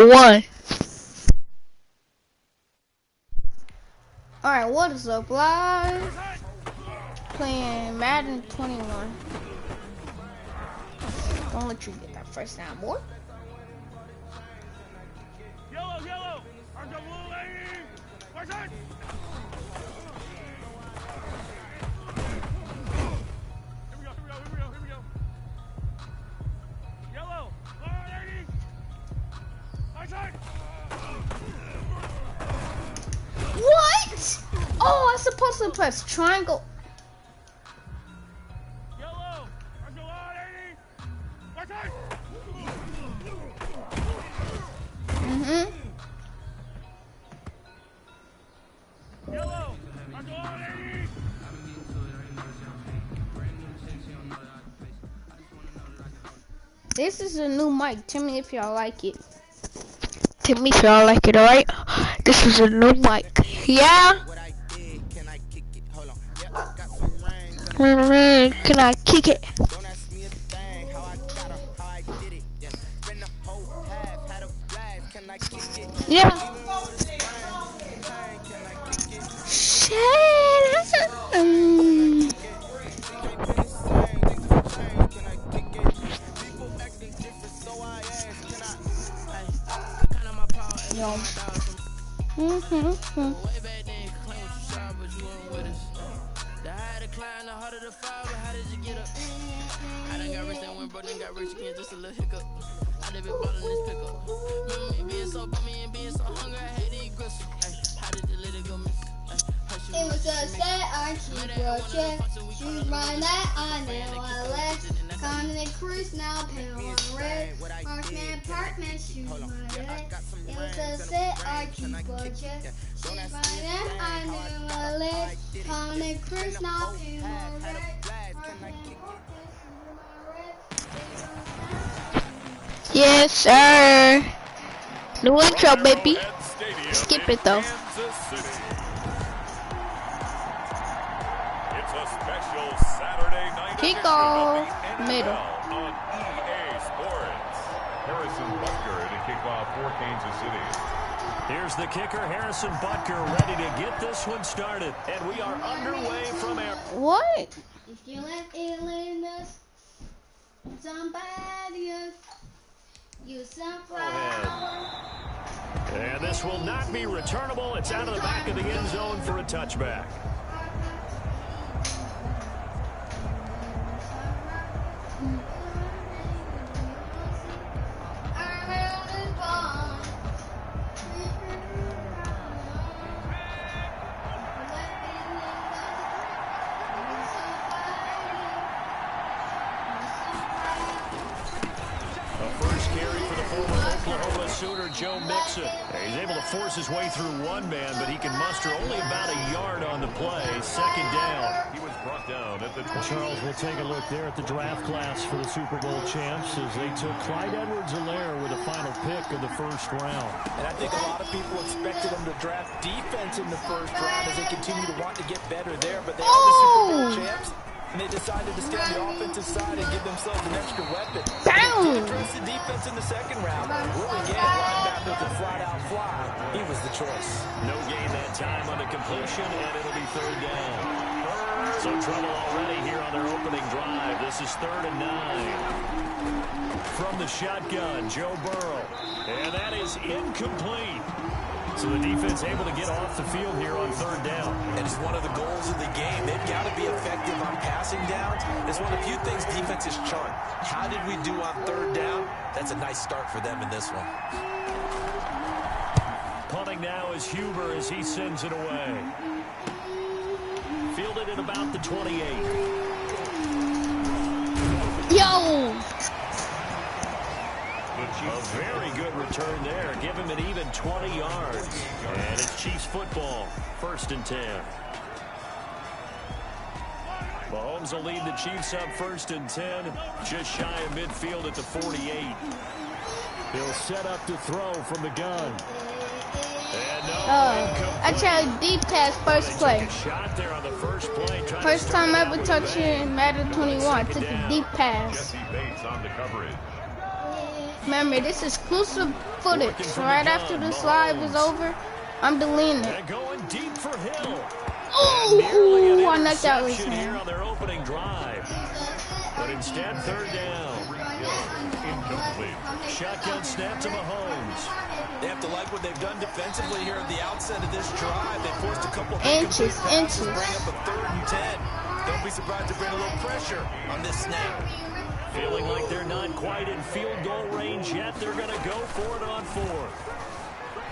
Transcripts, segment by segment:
One. Alright, what is up, live? Playing Madden 21. Don't let you get that first down, boy. Yellow, yellow! Our double lady! Watch out! Here we go, here we go, here we go, here we go. Yellow! Lady! Watch out! What? Oh, I'm supposed to press triangle. Yellow! Our double lady! Watch out! Yellow! Our double lady! This is a new mic. Tell me if y'all like it. Tell me if y'all like it, alright? This is a new mic. Yeah? Can I kick it? Yeah. Shit. Yo. I done got rich, then went broke, then got rich again, just a little hiccup. I done been ballin' this pickup. Remember me being so bummy and being so hungry, I had to eat gristle. How did the little go miss? It was just that I keep watching. She's my that I know I left. Coming in cruise now, pale on red. Markman apartment, shoes my leg. It was just that I keep watching. She's my that I know I left. Coming in cruise now, pale on red. Yes, sir. New intro, baby. Skip it though. It's a special Saturday night Kickoff. Middle. on EA Sports. Harrison Butker to kick off for Kansas City. Here's the kicker, Harrison Butker, ready to get this one started. And we are underway from air. What? If you let illness, somebody else, you sunflower. And this will not be returnable. It's out of the back of the end zone for a touchback. Joe Mixon. He's able to force his way through one man, but he can muster only about a yard on the play. Second down. He was brought down at the 20. Charles will take a look there at the draft class for the Super Bowl champs as they took Clyde Edwards-Helaire with the final pick of the first round. And I think a lot of people expected them to draft defense in the first round as they continue to want to get better there, but they are the Super Bowl champs. And they decided to stay on the offensive side and give themselves an extra weapon. They did address the defense in the second round. Willie Gay, linebacker, could flat out fly. He was the choice. No gain that time on the completion, and it'll be third down. So trouble already here on their opening drive. This is 3rd and 9. From the shotgun, Joe Burrow. And that is incomplete. So the defense able to get off the field here on 3rd down. And it's one of the goals of the game. They've got to be effective on passing downs. It's one of the few things defenses chart. How did we do on 3rd down? That's a nice start for them in this one. Punting now is Huber as he sends it away. Fielded at about the 28. Yo! A very good return there. Give him an even 20 yards. And it's Chiefs football. 1st and 10. Mahomes will lead the Chiefs up 1st and 10. Just shy of midfield at the 48. He'll set up to throw from the gun. And no, I tried deep pass first play. Shot there on the first play. First time ever touching Madden 21. I took a deep pass. Jesse Bates on the coverage. Remember, this is exclusive footage. So right after this live is over, I'm deleting it. Going deep for Hill. Oh, I knocked out his Here hand. on their opening drive. But instead, third down. Incomplete. Shotgun snap to Mahomes. They have to like what they've done defensively here at the outset of this drive. They forced a couple of Inches. bring up a 3rd and 10. Don't be surprised to bring a little pressure on this snap. Feeling like they're not quite in field goal range yet. They're going to go for it on 4th.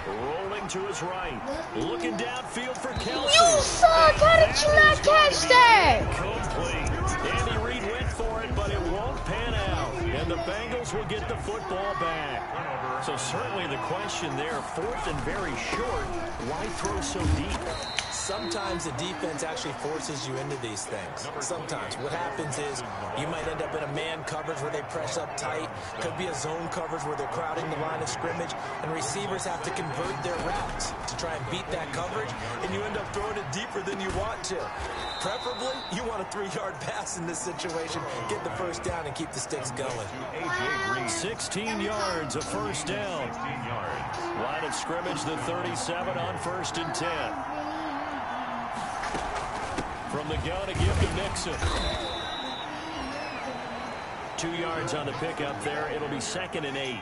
Rolling to his right. Looking downfield for Kelsey. You suck! How did you not catch that? Complete. Andy Reid went for it, but it won't pan out. And the Bengals will get the football back. So certainly the question there, 4th and very short, why throw so deep? Sometimes the defense actually forces you into these things. Sometimes what happens is you might end up in a man coverage where they press up tight. Could be a zone coverage where they're crowding the line of scrimmage, and receivers have to convert their routes to try and beat that coverage, and you end up throwing it deeper than you want to. Preferably, you want a 3-yard pass in this situation. Get the first down and keep the sticks going. 16 yards, a first down. 16 yards. Line of scrimmage, the 37 on 1st and 10. From the gun to give to Nixon. 2 yards on the pickup there. It'll be 2nd and 8.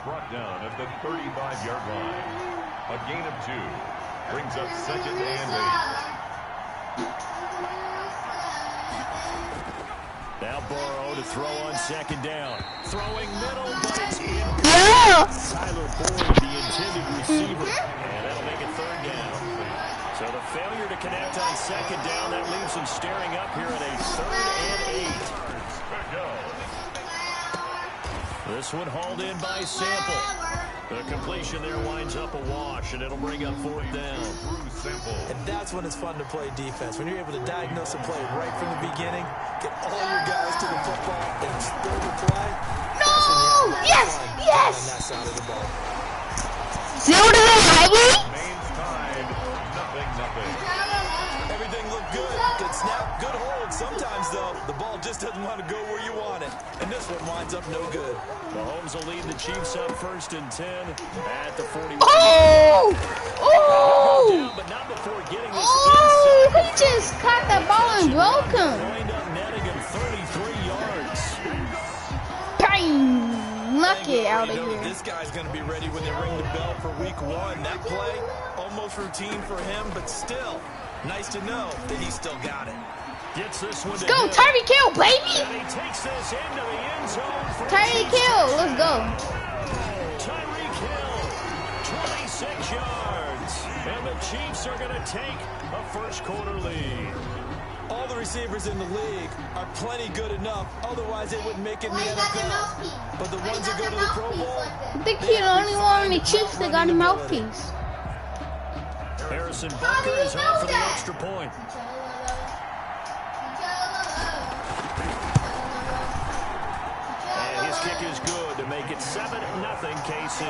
Brought down at the 35-yard line. A gain of 2. Brings up 2nd and 8. Now Burrow to throw on 2nd down. Throwing middle, but it's in. Yeah. Tyler Boyd, the intended receiver. And that'll make it 3rd down. So the failure to connect on 2nd down, that leaves them staring up here at a 3rd and 8. This one hauled in by Sample. The completion there winds up a wash, and it'll bring up 4th down. And that's when it's fun to play defense. When you're able to diagnose a play right from the beginning, get all your guys to the football, and throw the play. No! Yes! Yes! On that side of the ball. 0 to the highway? Remains tied. 0-0. Everything looked good. Good snap, good hold. Sometimes, though, the ball just doesn't want to go where you want it. And this one winds up no good. Mahomes will lead the Chiefs up 1st and 10 at the 41. Oh! Oh! But not before getting this Oh! inside. He just caught that ball and broke him. Wind up netting him 33 yards. Bang! Knock it out of You know here. this guy's going to be ready when they ring the bell for week 1. That play, almost routine for him, but still, nice to know that he's still got it. Gets this one to Let's go, Hill. Tyreek Hill, baby! And he takes this into the end zone. For Tyreek Hill, let's go. Tyreek Hill, 26 yards. And the Chiefs are going to take a first-quarter lead. All the receivers in the league are plenty good enough. Otherwise, they wouldn't make it in the NFL. But the ones that go to the Pro Bowl, I think he's the only one in the Chiefs that got a mouthpiece. Harrison Butker is on for the extra point. And his kick is good to make it 7-0 KC.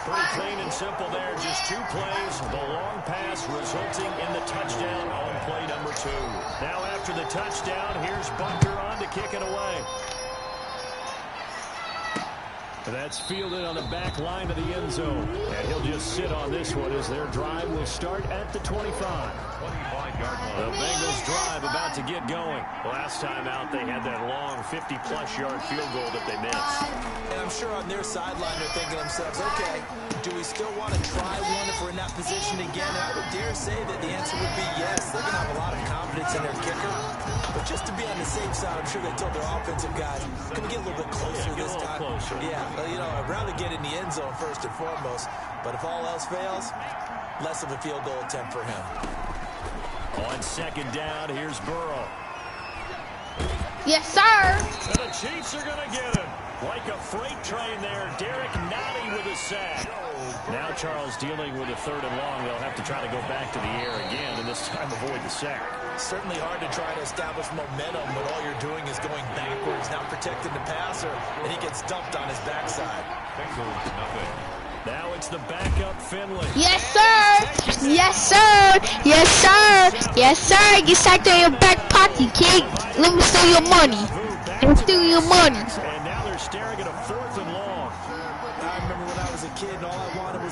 Pretty clean and simple there. Just 2 plays. The long pass resulting in the touchdown on play number 2. Now after the touchdown, here's Butker on to kick it away. That's fielded on the back line of the end zone. And he'll just sit on this one as their drive will start at the 25. 25-yard The line. Bengals drive about to get going. Last time out, they had that long 50-plus yard field goal that they missed. and I'm sure on their sideline they're thinking to themselves, okay, do we still want to try one if we're in that position again? And I would dare say that the answer would be yes. They're going to have a lot of confidence in their kicker. But just to be on the safe side, I'm sure they told their offensive guys, can we get a little bit closer Yeah, get this a little time? closer. Yeah, well, you know, I'd rather get in the end zone first and foremost. But if all else fails, less of a field goal attempt for him. On 2nd down, here's Burrow. Yes, sir. And the Chiefs are going to get him. Like a freight train there, Derek Nottie with a sack. Now Charles dealing with a 3rd and long. They'll have to try to go back to the air again, and this time avoid the sack. Certainly hard to try to establish momentum when all you're doing is going backwards, not protecting the passer, and he gets dumped on his backside. Bengals, nothing. Now it's the backup Finley. Yes, sir. Yes, sir. Yes, sir. Yes, sir. Get sacked in your back pocket, kid. Let me steal your money. Let me steal your money. And now they're staring at a 4th and long.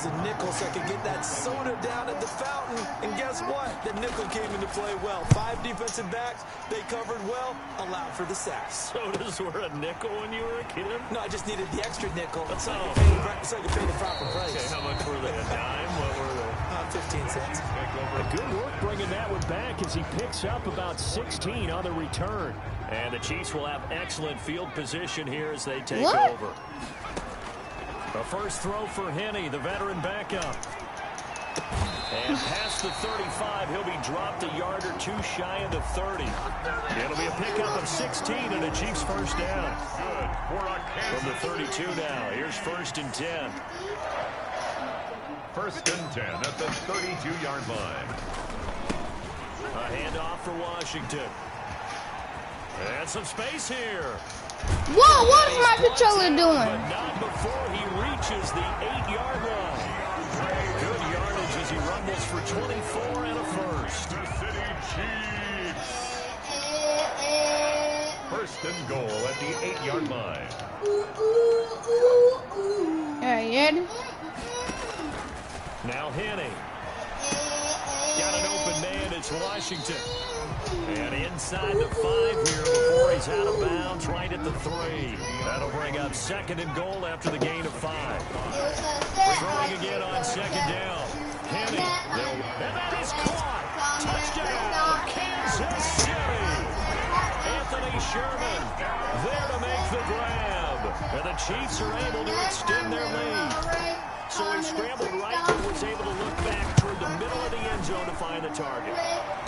was a nickel so I could get that soda down at the fountain. And guess what? The nickel came into play well. 5 defensive backs, they covered well, allowed for the sacks. Sodas were a nickel when you were a kid? No, I just needed the extra nickel. That's so all. I could pay the proper price. Okay, how much were they? A dime? What were they? 15 cents. Good work bringing that one back as he picks up about 16 on the return. And the Chiefs will have excellent field position here as they take over. The first throw for Henney, the veteran backup. And past the 35, he'll be dropped a yard or two shy of the 30. It'll be a pickup of 16 and a Chiefs first down. From the 32 now, here's 1st and 10. 1st and 10 at the 32-yard line. A handoff for Washington. And some space here. Whoa, what is my controller doing? But not before he reaches the 8-yard line. Good yardage as he rumbles for 24 and a first. The City Chiefs. 1st and goal at the 8-yard line. Alright, Now Henney. Got an open man, it's Washington. And inside the 5 here before he's out of bounds, right at the 3. That'll bring up 2nd and goal after the gain of 5. Throwing again on 2nd down. Henney. And that is caught. Touchdown, Kansas City. Anthony Sherman there to make the grab. And the Chiefs are able to extend their lead. So he scrambled right and was able to look back toward the middle of the end zone to find the target.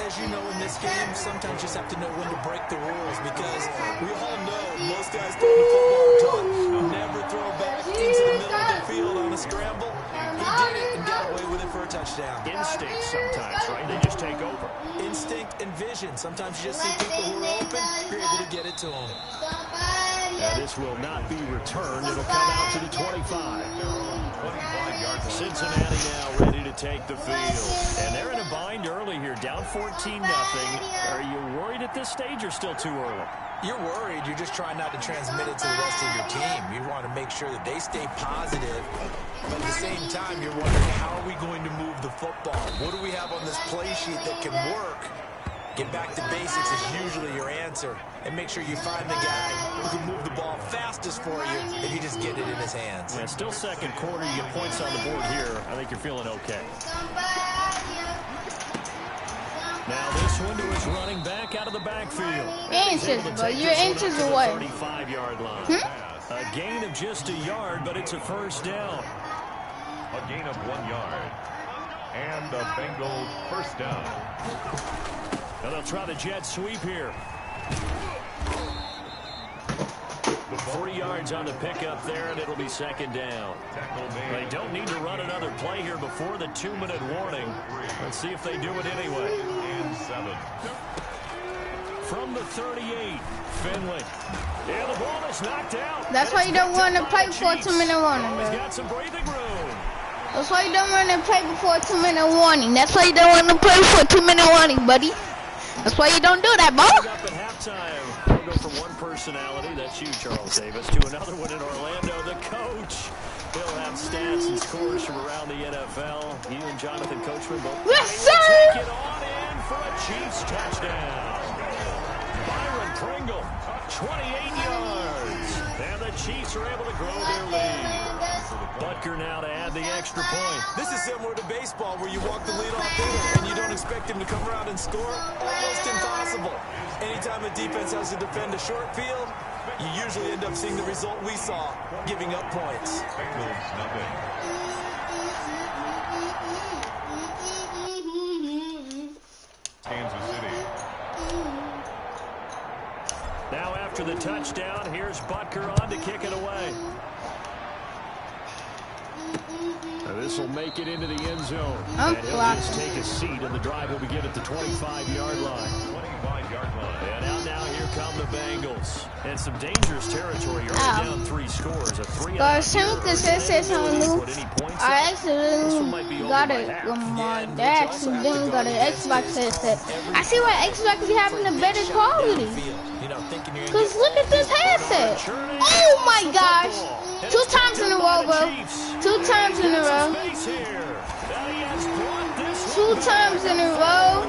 As you know, in this game, sometimes you just have to know when to break the rules because we all know most guys throwing the football are taught never throw back into the middle of the field on a scramble. He did it and got away with it for a touchdown. Instinct sometimes, right? They just take over. Instinct and vision. Sometimes you just see people who are open, you're able to get it to them. And this will not be returned. It'll come out to the 25. Cincinnati now ready to take the field. And they're in a bind early here, down 14-0. Are you worried at this stage or still too early? You're worried. You're just trying not to transmit it to the rest of your team. You want to make sure that they stay positive. But at the same time, you're wondering, how are we going to move the football? What do we have on this play sheet that can work? Get back to basics is usually your answer. And make sure you find the guy who can move the ball fastest for you if you just get it in his hands. Yeah, still 2nd quarter. You get points on the board here. I think you're feeling okay. Now this one to his running back out of the backfield. Inches, but you're inches away. 35-yard line. A gain of just a yard, but it's a first down. A gain of 1 yard. And the Bengals first down. And they'll try the jet sweep here. 40 yards on the pickup there, and it'll be 2nd down. They don't need to run another play here before the 2-minute warning. Let's see if they do it anyway. And 7. From the 38, Finley. Yeah, the ball is knocked out. That's why you don't want to play before a 2-minute warning, He's bro. got some breathing room. That's why you don't want to play before a 2-minute warning. That's why you don't want to play before a 2-minute warning, buddy. That's why you don't do that, bro. Up at halftime. We'll go from one personality, that's you, Charles Davis, to another one in Orlando, the coach. He'll have stats and scores from around the NFL. You and Jonathan Coachman both. Yes, sir. Take it on in for a Chiefs touchdown. Byron Pringle, 28 yards. And the Chiefs are able to grow their lead. Butker now to add the extra point. This is similar to baseball where you walk the leadoff hitter and you don't expect him to come around and score. Almost impossible. Anytime a defense has to defend a short field, you usually end up seeing the result we saw, giving up points. Bengals nothing. Kansas City. Now after the touchdown, here's Butker on to kick it away. This will make it into the end zone. And he'll just take a seat, and the drive will begin at the 25-yard line. 25-yard line. And now here come the Bengals. And some dangerous territory. You're already down 3 scores. A 3-0. I accidentally got it with my dad. Accidentally got an Xbox headset. I see why Xbox is having a better quality. You know, thinking you're Cause look at this headset. Oh my gosh. 2 times in a row, bro. 2 times in a row. 2 times in a row.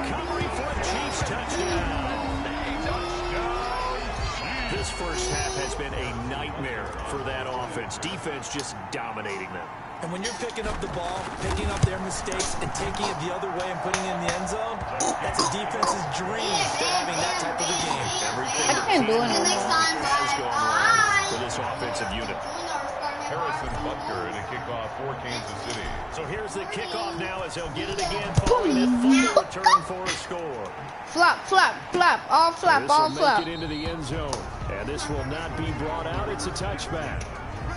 This first half has been a nightmare for that offense. Defense just dominating them. And when you're picking up the ball, picking up their mistakes, and taking it the other way and putting it in the end zone, that's a defense's dream for having that type of a game. Everything I can't do it anymore. has gone wrong for this offensive unit. Harrison Butker in a kickoff for Kansas City. So here's the kickoff now as he'll get it again following that fumble return for a score. Flop, flop, flop, all flop, all flop. This will make it into the end zone. And this will not be brought out. It's a touchback.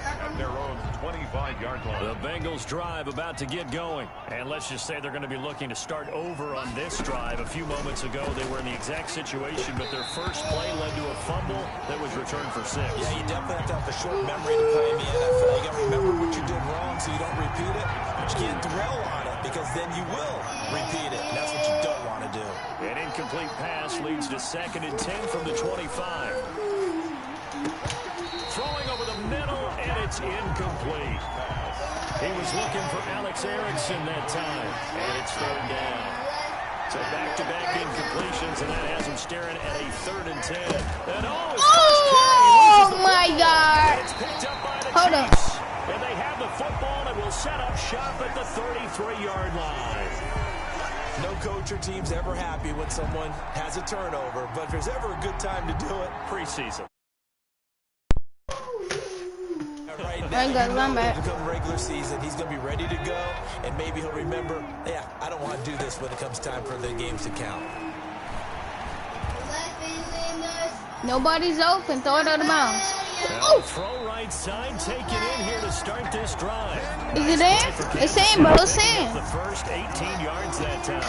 At their own 25-yard line. The Bengals drive about to get going. And let's just say they're going to be looking to start over on this drive. A few moments ago, they were in the exact situation, but their first play led to a fumble that was returned for 6. Yeah, you definitely have to have a short memory to play in the NFL. You got to remember what you did wrong so you don't repeat it. But you can't dwell on it because then you will repeat it. And that's what you don't want to do. An incomplete pass leads to 2nd and 10 from the 25. Throwing over the middle, and it's incomplete. He was looking for Alex Erickson that time, and it's 3rd down. So back-to-back incompletions, and that has him staring at a 3rd and 10. And oh my God. It's picked up by the Hold on. Chiefs. And they have the football and will set up shop at the 33-yard line. No coach or team's ever happy when someone has a turnover, but if there's ever a good time to do it, preseason. Right now, become regular season. He's going to be ready to go, and maybe he'll remember, yeah, I don't want to do this when it comes time for the games to count. Nobody's open. Throw it out of bounds. Oh! Throw right side, taken in here to start this drive. Is it in? It's in, bro. It's in. The first 18 yards that time.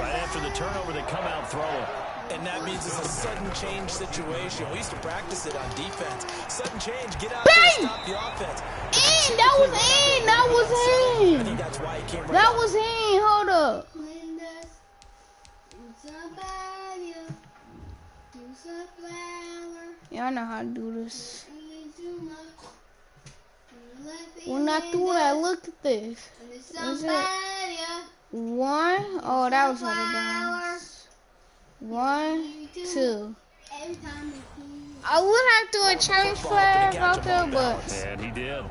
Right after the turnover, they come out throwing. And that means it's a sudden change situation. We used to practice it on defense. Sudden change, get out Bang! there and stop the offense. In, that was in, that was in. I think that's why he came right That out. was in, hold up. Y'all know how to do this. When I threw that, look at this. Is it 1? Oh, that was out of bounds. 1, 2. I would have to a change flag out there, but And he did.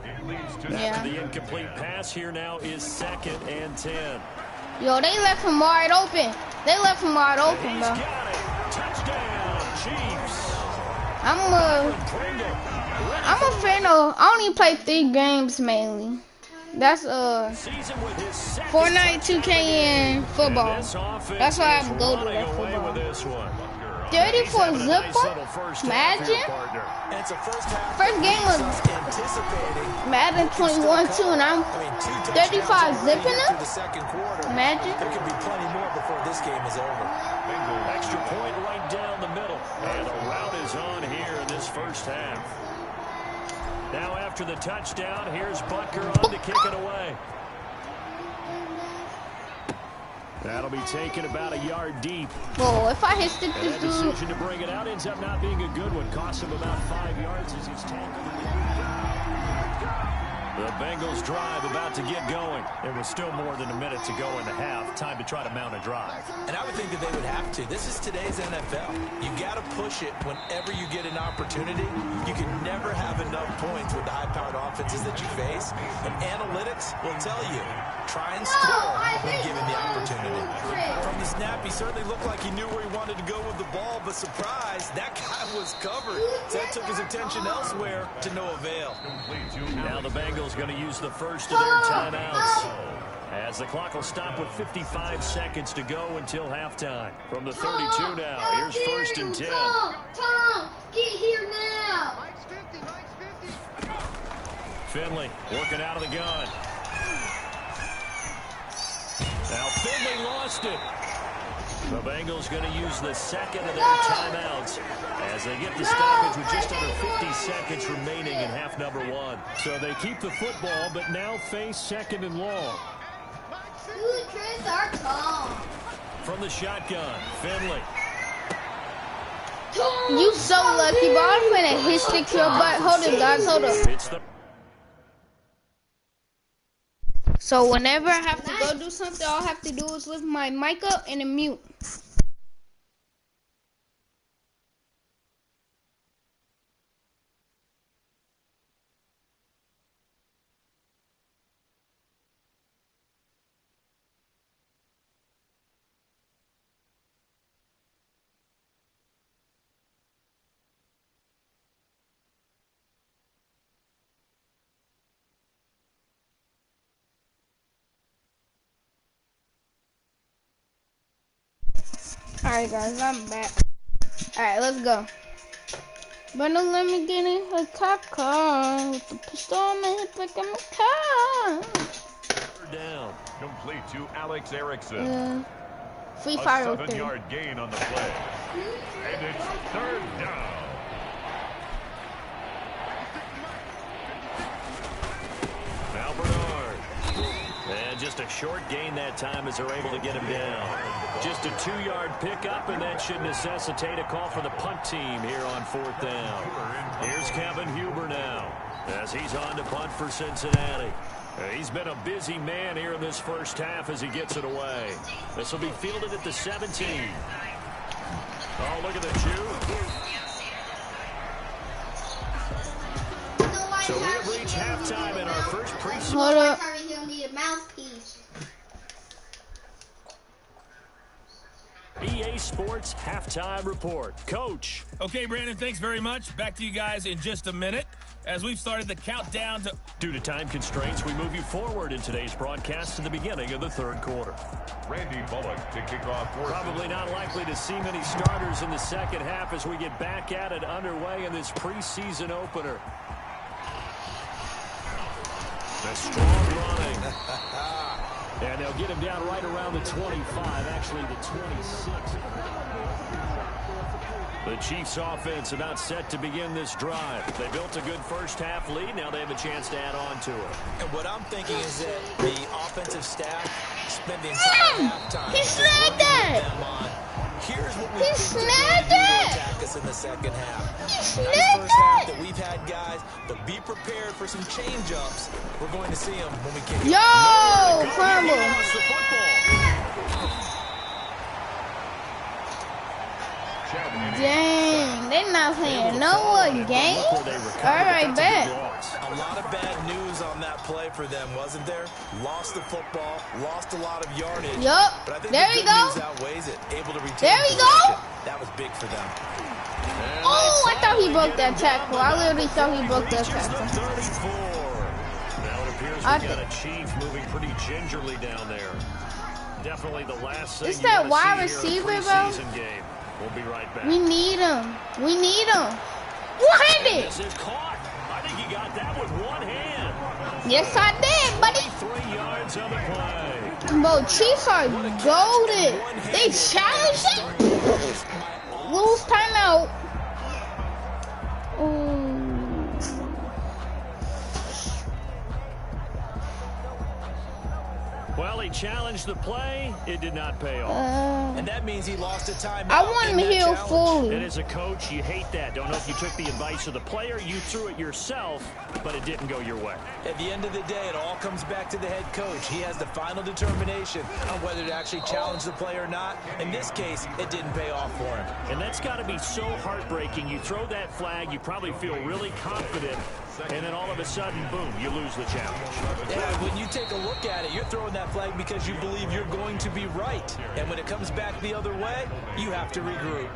yeah. The incomplete pass here now is 2nd and 10. Yo, they left him wide open. They left him wide open, He's bro. got it. Touchdown, Chiefs. I'm a fan of. I only play 3 games mainly. That's Season with his second Fortnite, 2K, and football. This offense That's why I is go to running that away football. with this one. 30 for He's having a nice zipper. little first half here, Imagine. partner. And it's a first half. First game was anticipating. Madden 21 too, and I'm 35 zipping them. them. The second quarter. Imagine. There could be plenty more before this game is over. Extra point right down the middle. And the route is on here in this first half. Now after the touchdown, here's Butker on to kick it away. That'll be taken about a yard deep. Whoa, if I hit stick And this that dude. decision to bring it out ends up not being a good one. Costs him about 5 yards as he's tackled. The Bengals drive about to get going. There was still more than a minute to go in the half. Time to try to mount a drive. And I would think that they would have to. This is today's NFL. You got to push it whenever you get an opportunity. You can never have enough points with the high-powered offenses that you face. And analytics will tell you, try and score when given the opportunity. From the snap, he certainly looked like he knew where he wanted to go with the ball, but surprise, that guy was covered. So that took his attention elsewhere to no avail. Now the Bengals going to use the first of their timeouts. As the clock will stop with 55 seconds to go until halftime. From the 32 now, here's 1st and 10. Tom, get here now. Finley working out of the gun. Now Finley lost it. The Bengals going to use the second of their timeouts as they get the stoppage with just under 50 seconds remaining in half number 1. So they keep the football, but now face 2nd and long. Dude, Chris, our Tom. From the shotgun, Finley. You so lucky, bro. I'm gonna hit stick to your butt. Hold it, guys. Hold up. So whenever I have to go do something, all I have to do is lift my mic up and then mute. Alright guys, I'm back. Alright, let's go. But no, let me get in a cop car with the pistol on my hip like I'm a cop. Down, complete to Alex Erickson. Free A fire 7-yard gain on the play. And it's 3rd down. Now Bernard. And just a short gain that time as they're able to get him down. Just a 2-yard pickup, and that should necessitate a call for the punt team here on 4th down. Here's Kevin Huber now as he's on to punt for Cincinnati. He's been a busy man here in this first half as he gets it away. This will be fielded at the 17. Oh, look at the Jew. So we have reached halftime in our first preseason. Hold up. He'll need a mouthpiece. EA Sports Halftime Report. Coach. Okay, Brandon, thanks very much. Back to you guys in just a minute as we've started the countdown to... Due to time constraints, we move you forward in today's broadcast to the beginning of the 3rd quarter. Randy Bullock to kick off. Probably not likely to see many starters in the second half as we get back at it underway in this preseason opener. A strong running. And they'll get him down right around the 25, actually the 26. The Chiefs offense about set to begin this drive. They built a good first half lead. Now they have a chance to add on to it. And what I'm thinking is that the offensive staff spent the entire halftime. He snagged it! Here's what we He think snagged they're going to do it! to attack us in the second half. He Nice snagged first half it! that we've had, guys, but be prepared for some change-ups. We're going to see them when we kick it. Yo, fumble. Lost the football. Dang, they not playing no more game. All right, bet. A lot of bad news on that play for them, wasn't there? Lost the football, lost a lot of yardage. Yup. But I think There the we good go. news outweighs it. Able to retain There we go. possession. That was big for them. Oh, I thought he broke that tackle. I literally thought he broke that tackle. Now it appears we got a Chief moving pretty gingerly down there. Definitely the last thing It's that wide receiver, bro. game. We'll be right back. We need him. We need him. One-handed. This is caught. I think he got that with one hand. Yes, I did, buddy. 3 yards on the play. Bro, Chiefs are goated. They challenged it. Lose timeout. Ooh. Well, he challenged the play. It did not pay off. And that means he lost a timeout. I want him here fully. And as a coach, you hate that. Don't know if you took the advice of the player, you threw it yourself, but it didn't go your way. At the end of the day, it all comes back to the head coach. He has the final determination on whether to actually challenge the play or not. In this case, it didn't pay off for him. And that's got to be so heartbreaking. You throw that flag, you probably feel really confident, and then all of a sudden, boom, you lose the challenge. Yeah, when you take a look at it, you're throwing that flag because you believe you're going to be right. And when it comes back the other way, you have to regroup.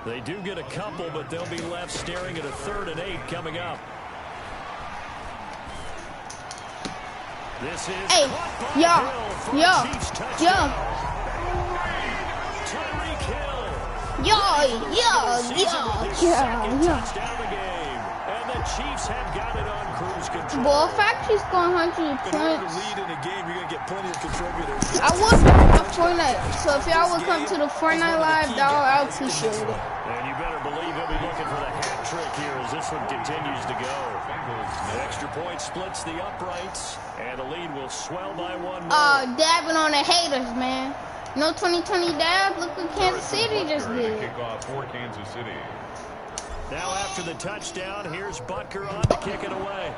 They do get a couple, but they'll be left staring at a 3rd and 8 coming up. This is Hey, yo, yo, yo, Tyreek Hill. yo. Touchdown of the game. And the Chiefs have got it on cruise control. Boy, Factory's going 100 In order to points. lead in a game, you're going to get plenty of contributors. I would play Fortnite, so if y'all would come to the Fortnite live, I'll appreciate it. And you better believe he'll be looking for the hat trick here as this one continues to go. The extra point splits the uprights, and the lead will swell by 1 more. Dabbing on the haters, man. No 2020 dab. Look what Kansas City just did. Kickoff for Kansas City. Now after the touchdown, here's Butker on to kick it away.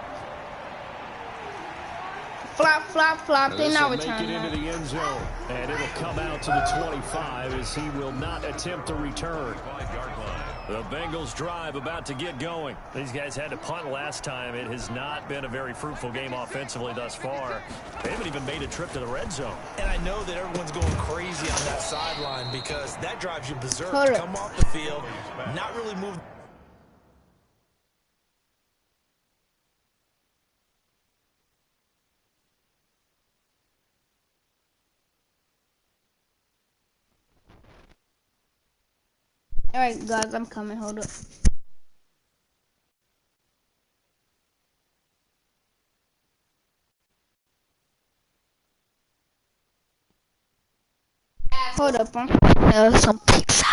Flop, flop, flop. They now return make it into the end zone, and it'll come out to the 25 as he will not attempt the return. The Bengals drive about to get going. These guys had to punt last time. It has not been a very fruitful game offensively thus far. They haven't even made a trip to the red zone. And I know that everyone's going crazy on that sideline because that drives you berserk. Come off the field, not really move. Alright, guys, I'm coming. Hold up. Hold up, some pizza.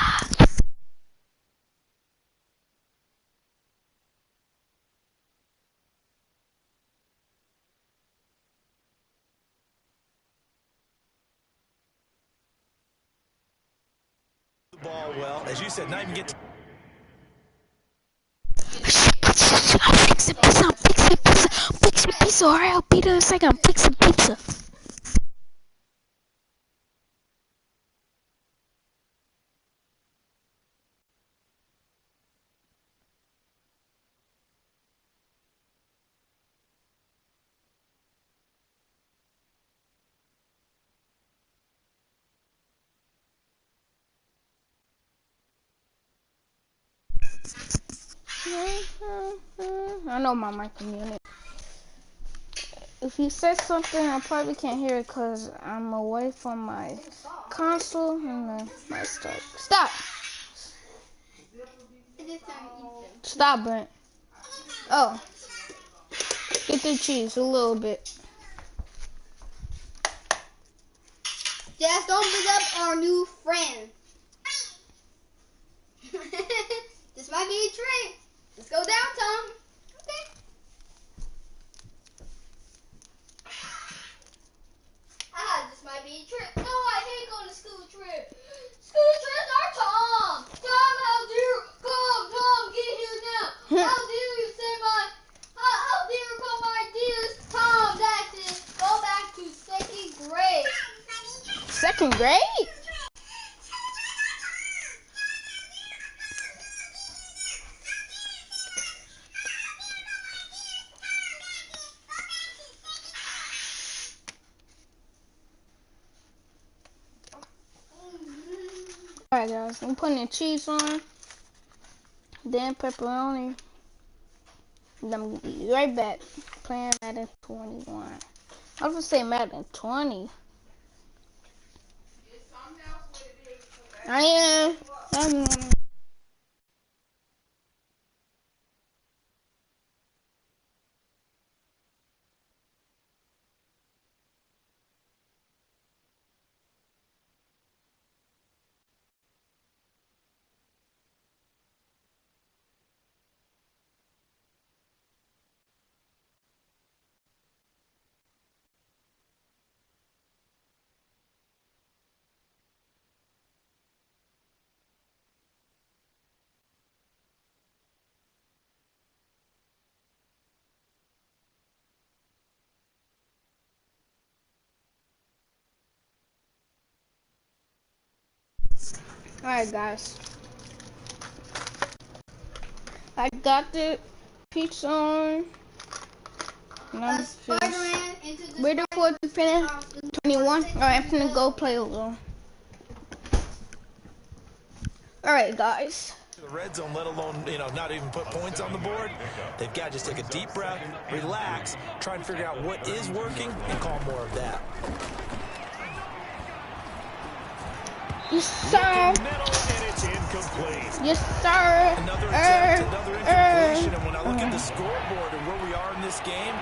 The ball well, as you said, not even get to. I'm fixing pizza. Alright, I'll be there in a second. I'm fixing pizza. I know my mic is muted. If you say something, I probably can't hear it because I'm away from my console and my stuff. Stop! Stop, Brent. Oh. Get the cheese a little bit. Just don't big up our new friend. This might be a trick. Let's go down, Tom. Okay. This might be a trip. No, I hate going to school trip. School trips are Tom. Tom, how dare you? Tom, get here now. How dare you say how dare you call my ideas? Tom, that's it. Go back to second grade. Second grade? Alright guys, I'm putting the cheese on, then pepperoni, then I'm gonna be right back playing Madden 21. I was gonna say Madden 20. I am. Alright guys, I got the pizza on, and I'm just waiting for it to finish. 21. Alright, I'm gonna go play a little. Alright guys. The red zone, let alone, not even put points on the board. They've got to just take a deep breath, relax, try and figure out what is working, and call more of that. Yes, sir. Yes, sir. Another attempt, another incompletion, and when I look at the scoreboard and where we are in this game,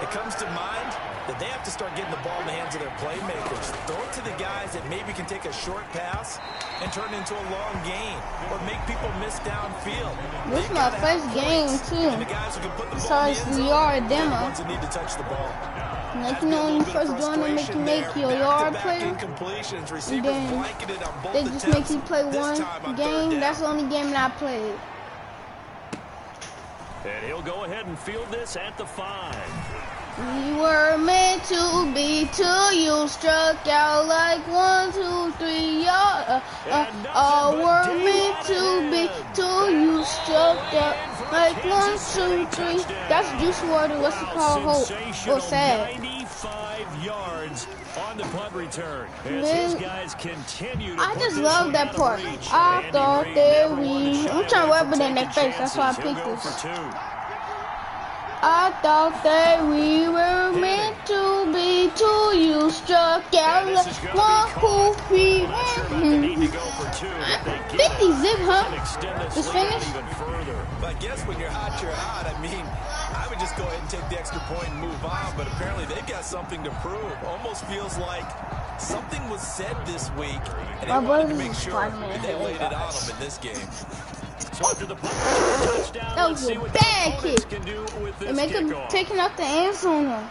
it comes to mind that they have to start getting the ball in the hands of their playmakers. Throw it to the guys that maybe can take a short pass and turn it into a long gain or make people miss downfield. This is my first game, too. And the guys who can put the ball So in it's the end the yard zone, demo. the ones that need to touch the ball. Like, you know, when you first join them, make you make your yard player, and then they just make you play one game. That's the only game that I played. And he'll go ahead and field this at the 5. We were meant to be till you struck out like 1, 2, 3, y'all. We're meant to be till you struck out like 1, 2, 3. That's Juice WRLD. What's it called? Hope or Sad. 95 yards on the punt return. Man, Guys continue to I just love that part. I thought that we. I'm trying to rub it in their face. That's why I picked this. I thought that we were meant to be till you struck out like 1, 2, 3. 50 zip, huh? It's finished. But I guess when you're hot, you're hot. I mean, I would just go ahead and take the extra point and move on, but apparently they've got something to prove. Almost feels like something was said this week, and they wanted to make sure that they laid it on them in this game. That was a bad kick. They make him taking out the end zone. I'm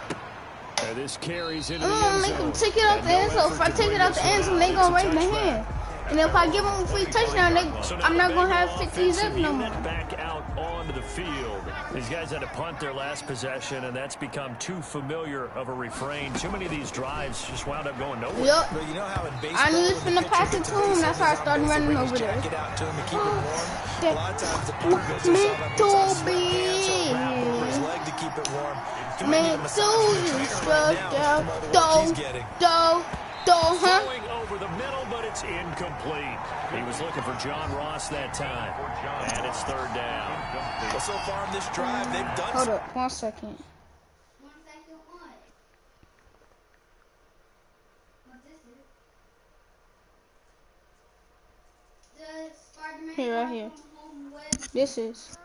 gonna make them take it out the end zone. If I take it out the end zone, they gonna raise my hand. And if I give them a free touchdown, I'm not gonna have 50 zip no more. Back out onto the field. These guys had to punt their last possession, and that's become too familiar of a refrain. Too many of these drives just wound up going nowhere. Yep. But you know how in baseball, I knew he was finna pass it to him. That's why I started running over there. A lot of times the punter goes himself up his hand over his leg to keep it warm. Man, so you struck out. Throwing over the middle, but it's incomplete. He was looking for John Ross that time. And it's 3rd down. Well, so far in this drive, they've done. Hold up, 1 second. 1 second, what? What is it? The Spider-Man. Here, right here. This is.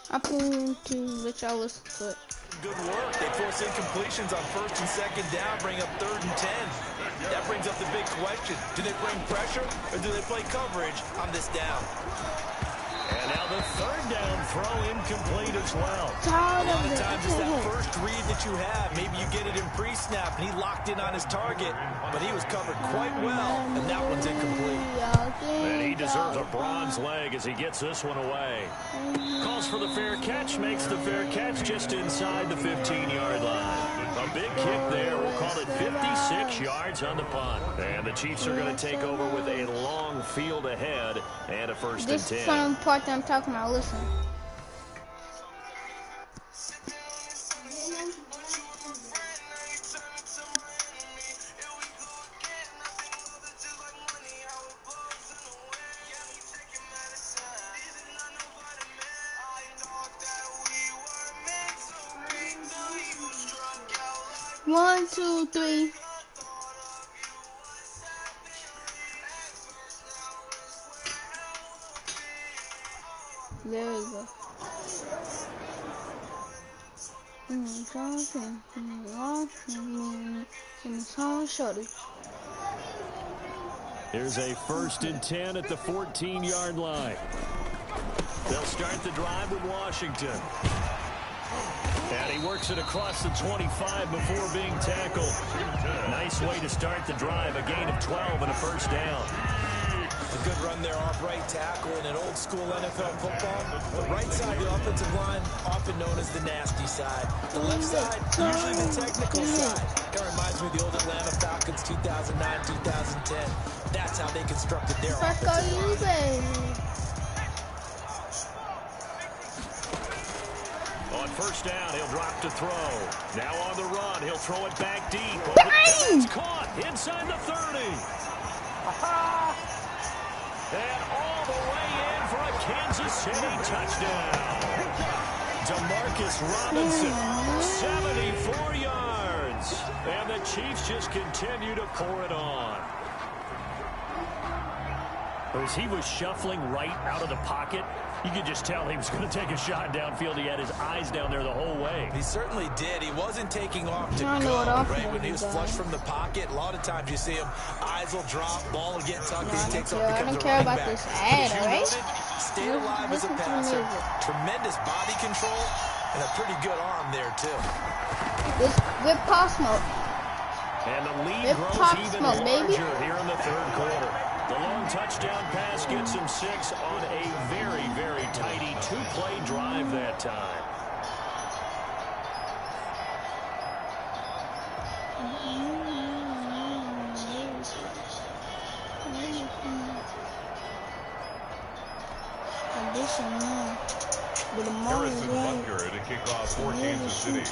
I'm going to let y'all listen to it. Good work. They force incompletions on 1st and 2nd down, bring up 3rd and 10. That brings up the big question. Do they bring pressure or do they play coverage on this down? And now the 3rd down throw incomplete as well. A lot of times it's that first read that you have. Maybe you get it in pre-snap and he locked in on his target, but he was covered quite well, and that one's incomplete. And he deserves a bronze leg as he gets this one away. Calls for the fair catch, makes the fair catch just inside the 15-yard line. A big kick there. We'll call it 56 yards on the punt. And the Chiefs are going to take over with a long field ahead and a 1st and 10. This is some part that I'm talking about. Listen. One, two, three. There we go. Here's a 1st and 10 at the 14-yard line. They'll start the drive with Washington. And he works it across the 25 before being tackled. Nice way to start the drive. A gain of 12 and a 1st down. A good run there off right tackle in an old school NFL football. The right side of the offensive line, often known as the nasty side. The left side, usually the technical side. Kind of reminds me of the old Atlanta Falcons 2009, 2010. That's how they constructed their offensive line. On 1st down, he'll drop to throw. Now on the run, he'll throw it back deep. Bang! It's caught inside the 30. And all the way in for a Kansas City touchdown. DeMarcus Robinson, 74 yards. And the Chiefs just continue to pour it on. As he was shuffling right out of the pocket, you could just tell he was going to take a shot downfield. He had his eyes down there the whole way. He certainly did. He wasn't taking off to go, right? When he was flushed from the pocket, a lot of times you see him, eyes will drop, ball will get tucked, and he takes off, becomes a running back. I don't care about this ad, alright? stayed alive as a passer, tremendous body control, and a pretty good arm there, too. Good pop smoke. And the lead Good grows pop even smoke, baby. larger here in the third quarter. The long touchdown pass gets him 6 on a very, very tidy 2-play drive that time. Harrison Butker to kick off for Kansas City.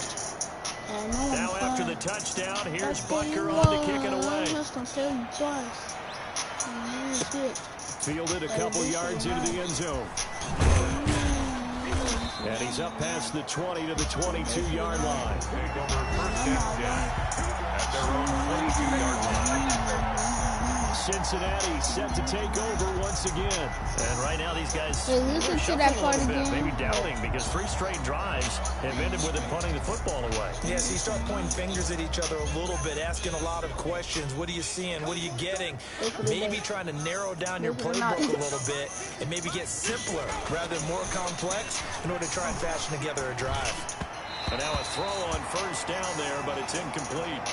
Now after the touchdown, here's Butker on to kick it away. Fielded a couple yards into the end zone. And he's up past the 20 to the 22-yard line. Take over first and 10 at their own 22-yard line. Cincinnati set to take over once again. And right now these guys Hey, listen to that part again. maybe doubting because 3 straight drives have ended with him punting the football away. Yes, you start pointing fingers at each other a little bit, asking a lot of questions. What are you seeing? What are you getting? Maybe trying to narrow down your playbook a little bit and maybe get simpler rather than more complex in order to try and fashion together a drive. And now a throw on first down there, but it's incomplete.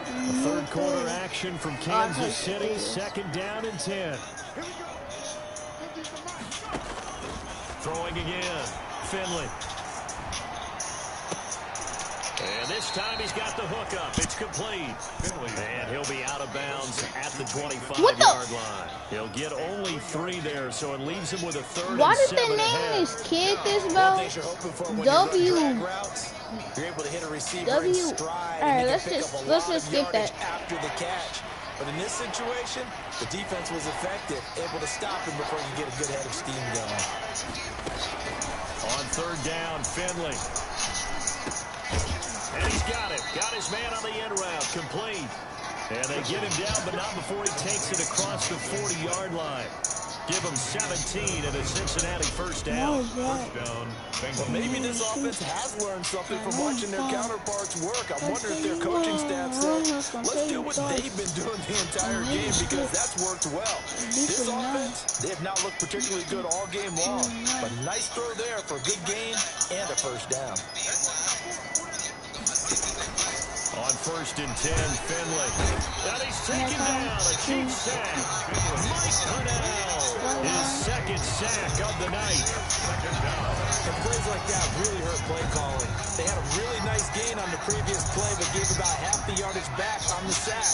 Third quarter action from Kansas City, 2nd down and 10. Throwing again, Finley. And this time he's got the hook up. It's complete. And he'll be out of bounds at the 25-yard line. He'll get only 3 there, so it leaves him with a 3rd and 7 Why did they name ahead. this kid this, bro? You're able to hit a receiver in stride. Alright, let's just skip that. After the catch. But in this situation, the defense was effective, able to stop him before you get a good head of steam going. On 3rd down, Finley. And he's got it. Got his man on the end route. Complete. And they get him down, but not before he takes it across the 40-yard line. Give him 17 and a Cincinnati first down. First down. Well, maybe this offense has learned something from watching their counterparts work. I wonder if their coaching staff said, let's do what they've been doing the entire game because that's worked well. This offense, they have not looked particularly good all game long. But nice throw there for a good gain and a first down. On 1st and 10, Finley. And he's taken down. A cheap sack. Mike Purnell, his 2nd sack of the night. And plays like that really hurt play calling. They had a really nice gain on the previous play, but gave about half the yardage back on the sack.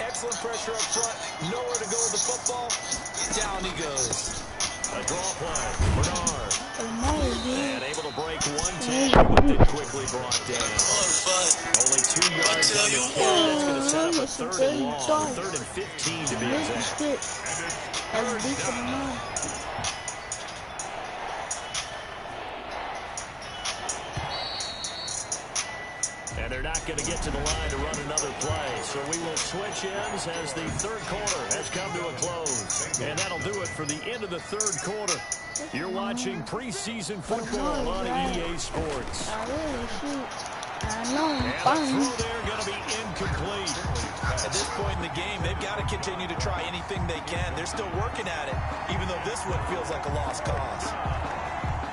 Excellent pressure up front. Nowhere to go with the football. Down he goes. A draw play. Bernard. And able to break one tackle, but then quickly brought down. Only 2 yards on the carry. That's going to set up a 3rd and long. 3rd and 15 to be exact. And they're not going to get to the line to run another play. So we will switch ends as the 3rd quarter has come to a close. And that'll do it for the end of the 3rd quarter. You're watching preseason football on EA Sports. I know. And the throw there going to be incomplete. At this point in the game, they've got to continue to try anything they can. They're still working at it, even though this one feels like a lost cause.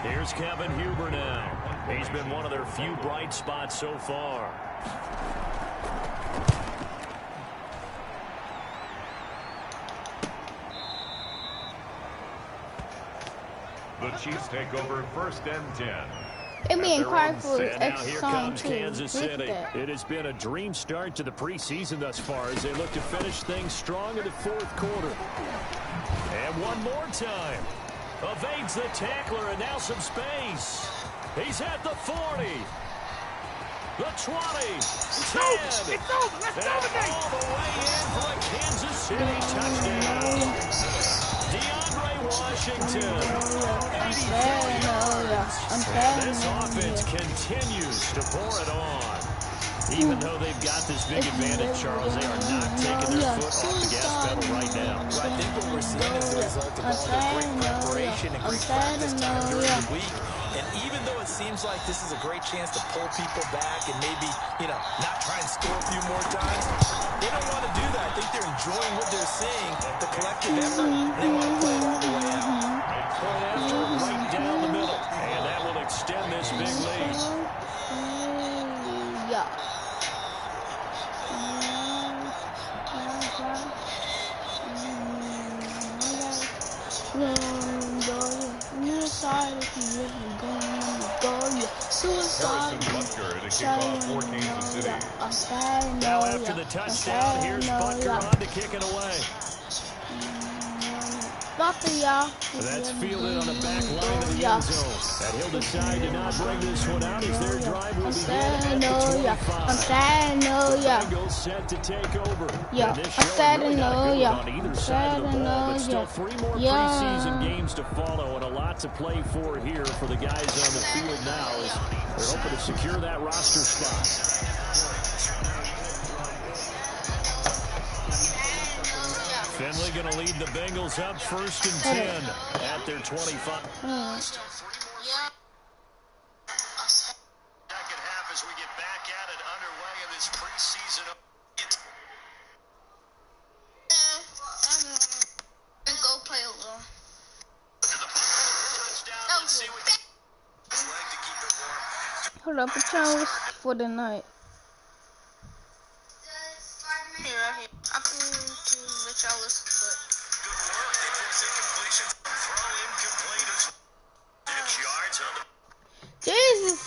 Here's Kevin Huber now. He's been one of their few bright spots so far. The Chiefs take over 1st and 10. It being quiet for And now here comes too. Kansas City. It has been a dream start to the preseason thus far as they look to finish things strong in the 4th quarter. And one more time. Evades the tackler and now some space. He's at the 40. The 20. 10. It's over. Let's go again. All the way in for a Kansas City touchdown. DeAndre Washington. 86 yards. And this offense continues to pour it on. Even though they've got this big advantage, Charles, they are not taking their foot off the gas pedal right now. Well, I think what we're seeing is the result of all the great preparation and great practice time during the week. And even though it seems like this is a great chance to pull people back and maybe, you know, not try and score a few more times, they don't want to do that. I think they're enjoying what they're seeing, the collective effort, and they want to play it all the way out. Point after right down the middle, and that will extend this big lead. Yeah. Harrison Butker to kick off for Kansas City. Now after the touchdown, here's Butker on to kick it away. And that's fielded on the back line of the end zone. And he'll decide to not bring this one out as their drive will begin at the 25. Bengals set to take over. And this showing really not good on either side of the ball, but still 3 more preseason games to follow and a lot to play for here for the guys on the field now as they're hoping to secure that roster spot. Finley going to lead the Bengals up 1st and 10 at their 25. Second half as we get back at it underway in this preseason. Go play a little. Hold up, it's time for the night. Here. I can let y'all listen to it. Good work. They force incompletion. Throw incomplete. 6 yards on the. Jesus.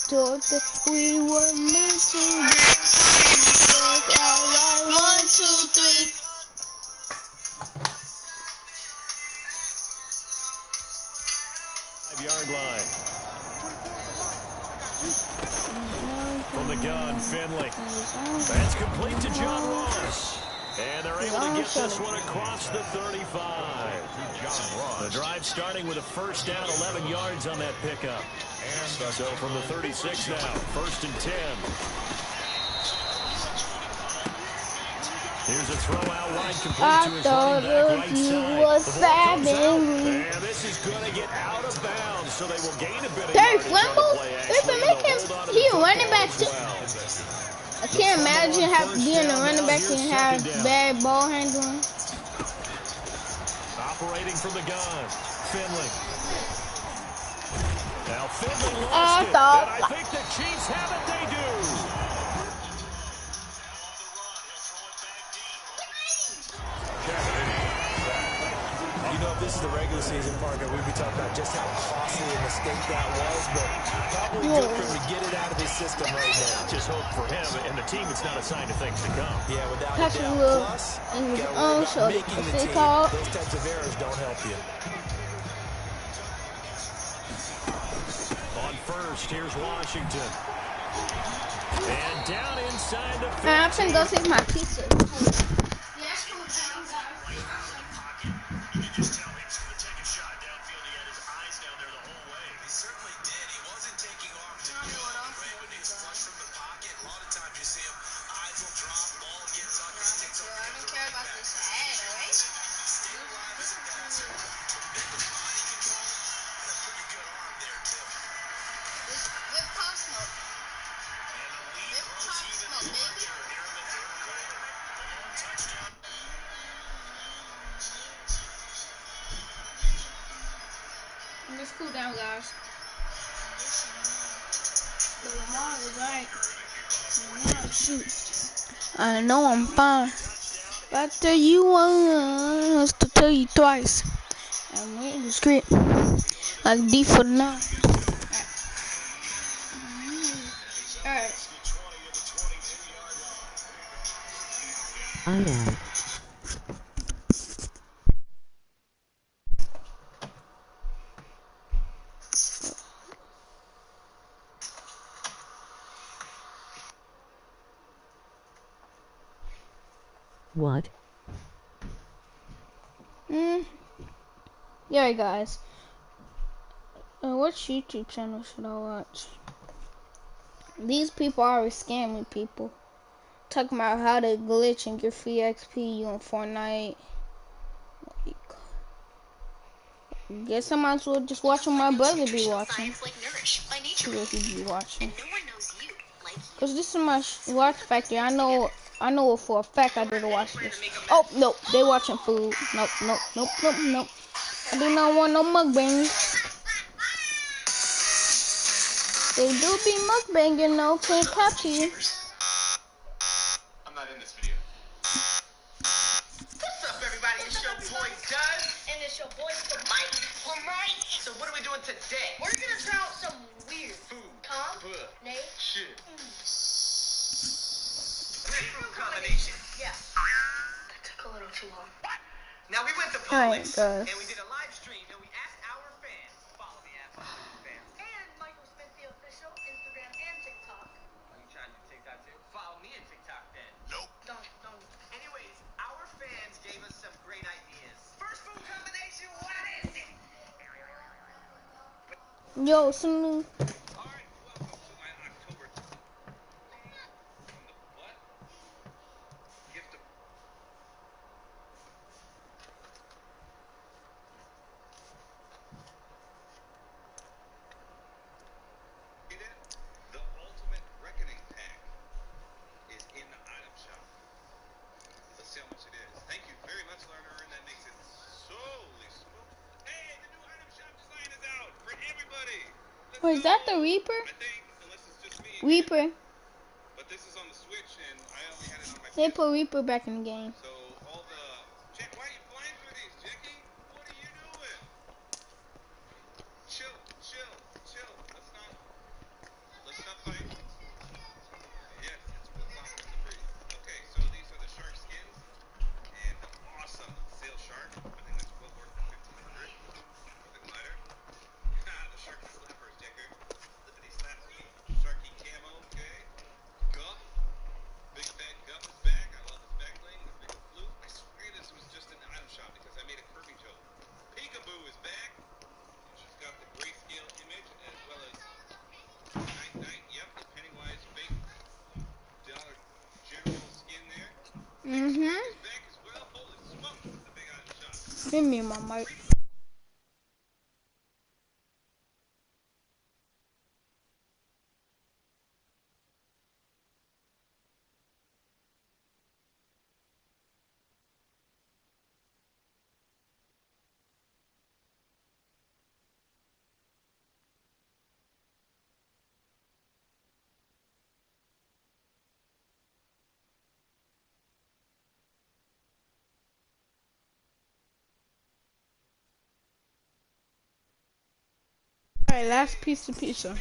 Thought that we were meant to be. 1, 2, 3. Yard line. From the gun, Finley. That's complete to John Ross. And they're able to get this one across the 35. The drive starting with a first down, 11 yards on that pickup. So from the 36 now, 1st and 10. Here's a throw out wide complete to his running back right side. And this is going to get out of bounds, so they will gain a bit of Terry yardage on the Flimble? play. They can make him, he running back too. I can't imagine being a running back and have bad ball handling. Operating from the gun, Finley. Now Finley lost it, and I think the Chiefs have it, they do. You know, if this is the regular season, Parker, we'd be talking about just how costly a mistake that was, but probably good for him to get it out of his system right now. Just hope for him and the team it's not a sign of things to come. Yeah, without a Patrick doubt. Will Plus, and his gotta own worry about shoulder. making the They team. call Those types of errors don't help you. On first, here's Washington. And down inside the 15. I'm finna go take my pizza. Let's cool down, guys. Shoot. I know I'm fine. But I tell you once to tell you twice. I'm reading the script. Like D for the night. Alright. Alright. What? Yeah, guys. Which YouTube channel should I watch? These people always scamming people. Talking about how to glitch and get free XP on Fortnite. Guess I might as well just watch what my brother be watching. See what he be watching. Cause this is my watch factory. I know for a fact I did watch this. Oh nope, they watching food. Nope. I do not want no mukbangs. They do be mukbanging though. Can't capture you. I'm not in this video. What's up, everybody? It's your boy Doug, and it's your boy Mike. So what are we doing today? We're gonna try out some weird food combination. Weird food combination. Yeah. That took a little too long. Now we went to Publix and we did a live stream and we asked our fans. Follow me at fans. And Michael Smith, the official Instagram and TikTok. Are you trying to do TikTok too? Follow me at TikTok then. Nope. Don't. Anyways, our fans gave us some great ideas. First food combination, what is it? Yo, some new. Alright, welcome to my October. What? Gift of. The ultimate reckoning pack is in the item shop. Let's see how much it is. Thank you very much, learner, and that makes it solely smooth. Hey, the new item shop design is out for everybody. Wait, is that the Reaper? I think, unless it's just me. Reaper. But this is on the Switch, and I only had it on my. They put Reaper back in the game. So all the. Jack, why are you flying through these, Jackie? What are you doing? Chill. Let's not fight. Yes, it's what's on in the breeze. Okay, so these are the shark skins, and the awesome sail shark. I think that's well worth the $1,500 for the glider. The sharky slappers, Jacker. Lippity slappy, sharky camo, okay. Gup. Big fat Gup is back. I love his back bling. The big flute. I swear this was just in the item shop because I made a Kirby joke. Peekaboo is back. And she's got the grayscale image as well as Night. Yep, the Pennywise fake Dollar General skin there. Is back as well. Holy smoke, the big item shop. Give me my mic. Alright, last piece of pizza.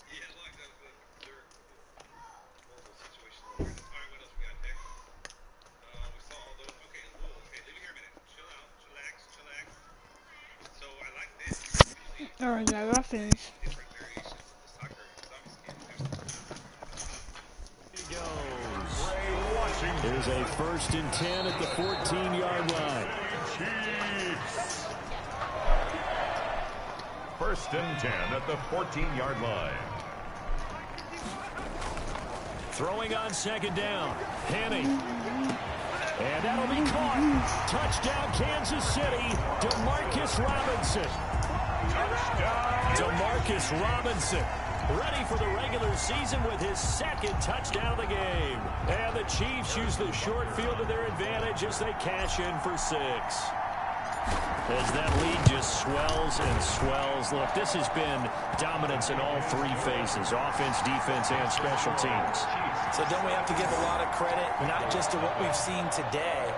Yeah, like that was their horrible situation. Alright, what else we got next? We saw all those. Okay, leave it here a minute. Chill out, chillax. So I like this. Alright, guys, I finished. Different variations of the soccer zombie skin. He goes. There's a 1st and 10 at the 14-yard line. Chiefs. 1st and 10 at the 14-yard line. Throwing on 2nd down. Henning. And that'll be caught. Touchdown, Kansas City. DeMarcus Robinson. DeMarcus Robinson. Ready for the regular season with his 2nd touchdown of the game. And the Chiefs use the short field to their advantage as they cash in for 6. As that lead just swells and swells. Look, this has been dominance in all 3 phases, offense, defense, and special teams. So don't we have to give a lot of credit, not just to what we've seen today,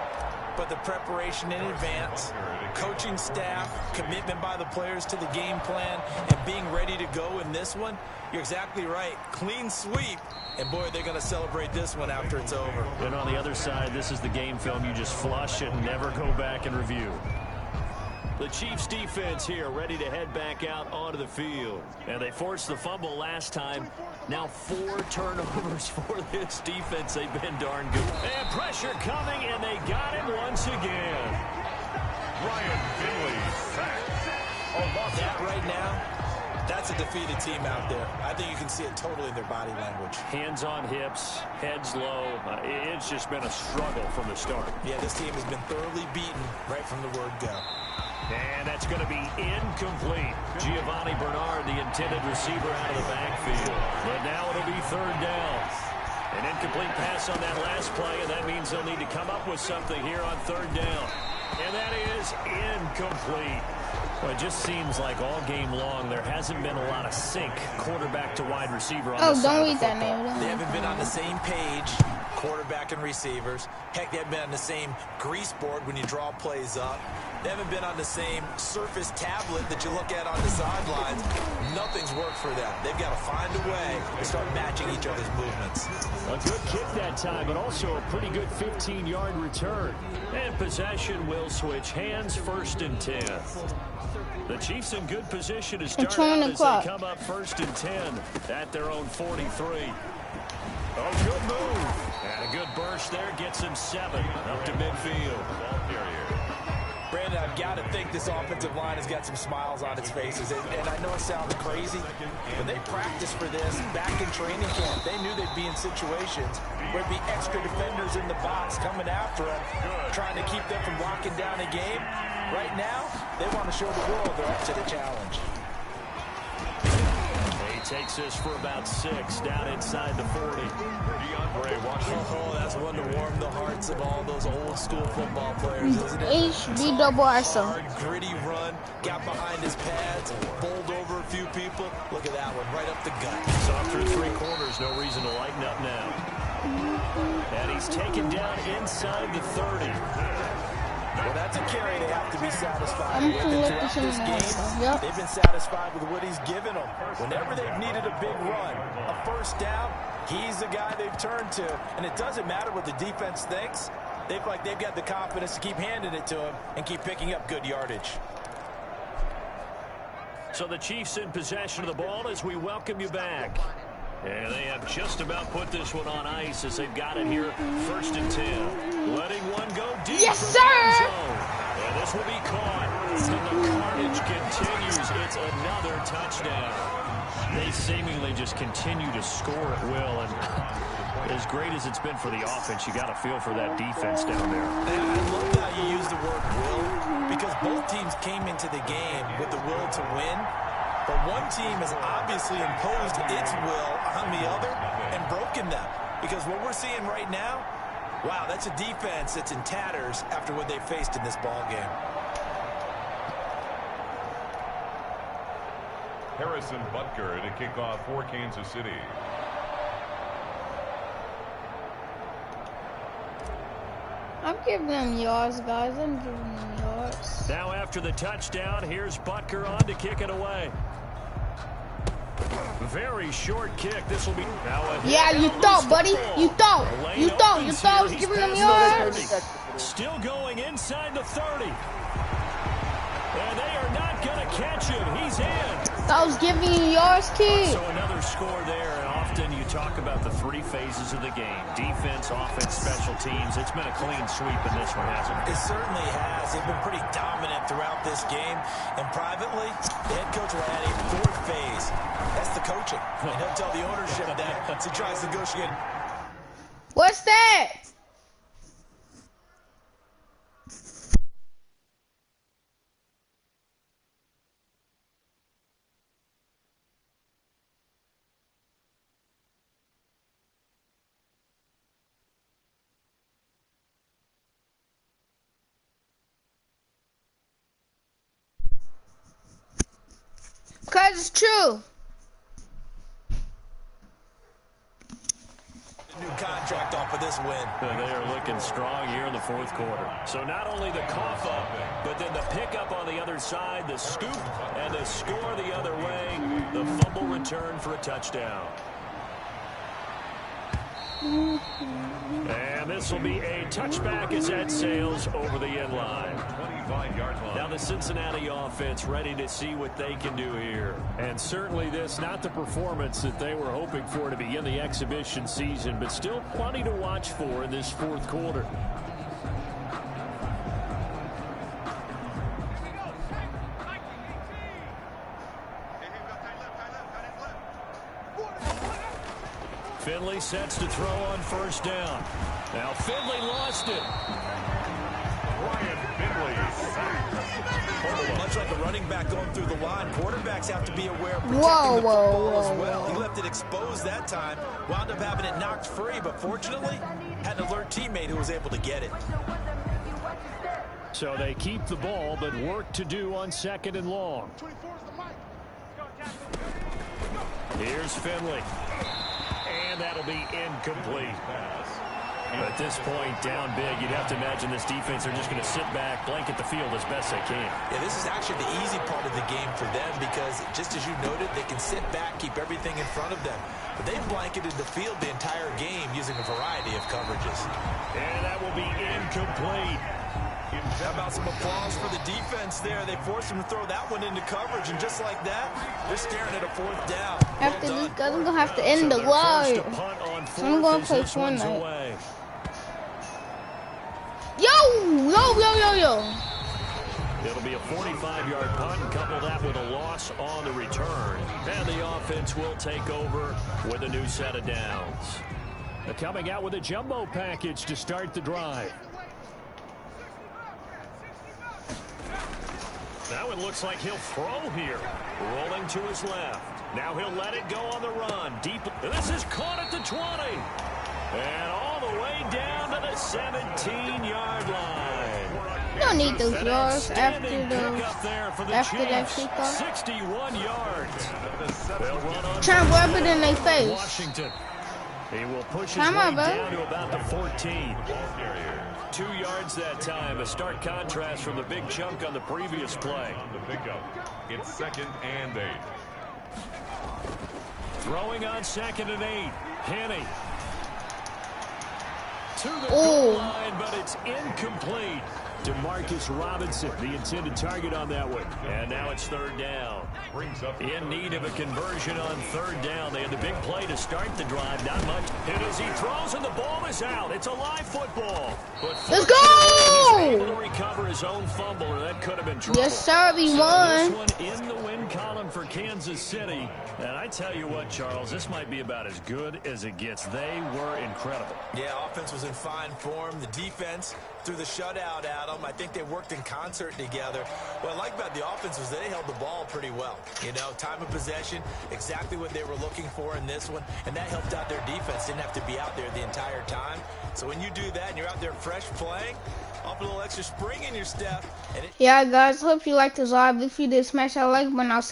but the preparation in advance, coaching staff, commitment by the players to the game plan, and being ready to go in this one, you're exactly right. Clean sweep. And, boy, they're going to celebrate this one after it's over. And on the other side, this is the game film you just flush and never go back and review. The Chiefs defense here ready to head back out onto the field. And they forced the fumble last time. Now 4 turnovers for this defense. They've been darn good. And pressure coming, and they got it once again. Ryan Finley sacked. That right now, that's a defeated team out there. I think you can see it totally in their body language. Hands on hips, heads low. It's just been a struggle from the start. Yeah, this team has been thoroughly beaten right from the word go. And that's going to be incomplete. Giovanni Bernard, the intended receiver, out of the backfield. But now it'll be 3rd down. An incomplete pass on that last play, and that means they'll need to come up with something here on 3rd down. And that is incomplete. Well, it just seems like all game long there hasn't been a lot of sync quarterback to wide receiver on this side of the football. They haven't been on the same page, quarterback and receivers. Heck, they haven't been on the same grease board when you draw plays up. They haven't been on the same surface tablet that you look at on the sidelines. Nothing's worked for them. They've got to find a way to start matching each other's movements. A good kick that time, but also a pretty good 15-yard return. And possession will switch hands, 1st and 10. The Chiefs in good position to start out as they come up 1st and 10 at their own 43. Oh, good move. And a good burst there gets him 7 up to midfield. Brandon, I've got to think this offensive line has got some smiles on its faces. And I know it sounds crazy, but they practiced for this back in training camp. They knew they'd be in situations where there'd be extra defenders in the box coming after them, trying to keep them from locking down a game. Right now, they want to show the world they're up to the challenge. He takes this for about 6 down inside the 40. Oh, that's one to warm the hearts of all those old school football players, isn't it? Hard, gritty run, got behind his pads, bowled over a few people. Look at that one, right up the gut. Saw through 3 quarters, no reason to lighten up now. And he's taken down inside the 30. Well, that's a carry they have to be satisfied with. And throughout this game, they've been satisfied with what he's given them. Whenever they've needed a big run, a 1st down, he's the guy they've turned to. And it doesn't matter what the defense thinks. They've got the confidence to keep handing it to him and keep picking up good yardage. So the Chiefs in possession of the ball as we welcome you back. And they have just about put this one on ice as they've got it here, 1st and 10. Letting one go deep. Yes, sir! And this will be caught. And the carnage continues. It's another touchdown. They seemingly just continue to score at will. And as great as it's been for the offense, you got to feel for that defense down there. I love how you use the word will, because both teams came into the game with the will to win. But one team has obviously imposed its will on the other and broken them. Because what we're seeing right now, wow, that's a defense that's in tatters after what they faced in this ball game. Harrison Butker to kick off for Kansas City. I'm giving them yards, guys. I'm giving them yards. Now after the touchdown, here's Butker on to kick it away. Very short kick. This will be now. Yeah, you thought, buddy. You thought I was giving them yards. Still going inside the 30. And they are not going to catch him. He's in. I was giving you yards, kid. So another score there. And often you talk about the 3 phases of the game: defense, offense, special teams. It's been a clean sweep in this one, hasn't it? It certainly has. They've been pretty dominant throughout this game. And privately, the head coach will add a 4th phase. That's the coaching. And he'll tell the ownership that as he tries to negotiate. What's that? Because it's true. New contract off of this win. They are looking strong here in the fourth quarter. So not only the cough up, but then the pickup on the other side, the scoop, and the score the other way. The fumble return for a touchdown. And this will be a touchback as that sails over the end line. 25-yard line. Now the Cincinnati offense ready to see what they can do here. And certainly this, not the performance that they were hoping for to begin the exhibition season, but still plenty to watch for in this fourth quarter. Finley sets to throw on first down. Now Finley lost it. Ryan Finley. Much like a running back going through the line, quarterbacks have to be aware of protecting Whoa, the football whoa, as well. whoa. He left it exposed that time, wound up having it knocked free, but fortunately had an alert teammate who was able to get it. So they keep the ball, but work to do on second and long. Here's Finley. And that'll be incomplete. At this point, down big, you'd have to imagine this defense are just going to sit back, blanket the field as best they can. Yeah, this is actually the easy part of the game for them because, just as you noted, they can sit back, keep everything in front of them. But they've blanketed the field the entire game using a variety of coverages. And that will be incomplete. How about some applause for the defense there? They forced him to throw that one into coverage, and just like that, they're staring at a fourth down. After this, guys, I'm gonna have to end the live. So I'm gonna play Fortnite. Yo! It'll be a 45-yard punt and couple that with a loss on the return. And the offense will take over with a new set of downs. They're coming out with a jumbo package to start the drive. Now it looks like he'll throw here. Rolling to his left. Now he'll let it go on the run. Deep. This is caught at the 20. And all the way down to the 17-yard line. You don't need those yards after that kickoff. 61 yards. They'll run on. Try and rub it in their face. Washington. He will push his Come way on, bro. down to about the 14. 2 yards that time. A stark contrast from the big chunk on the previous play. On the pickup. It's 2nd and 8. Throwing on 2nd and 8. Henny. To the Oh. goal line, but it's incomplete. DeMarcus Robinson, the intended target on that one. And now it's 3rd down. Brings up In need of a conversion on 3rd down. They had the big play to start the drive. Not much. Hit as he throws, and the ball is out. It's a live football. But Let's go! he's able to recover his own fumble, or that could have been trouble. Yes, sir, we So won. this one in the win column for Kansas City. And I tell you what, Charles, this might be about as good as it gets. They were incredible. Yeah, offense was in fine form. The defense threw the shutout at them. I think they worked in concert together. What I like about the offense was they held the ball pretty well. You know, time of possession, exactly what they were looking for in this one, and that helped out their defense. Didn't have to be out there the entire time. So when you do that and you're out there fresh playing, off a little extra spring in your step. And Yeah, guys, hope you liked this live. If you did, smash that like button. I'll see you.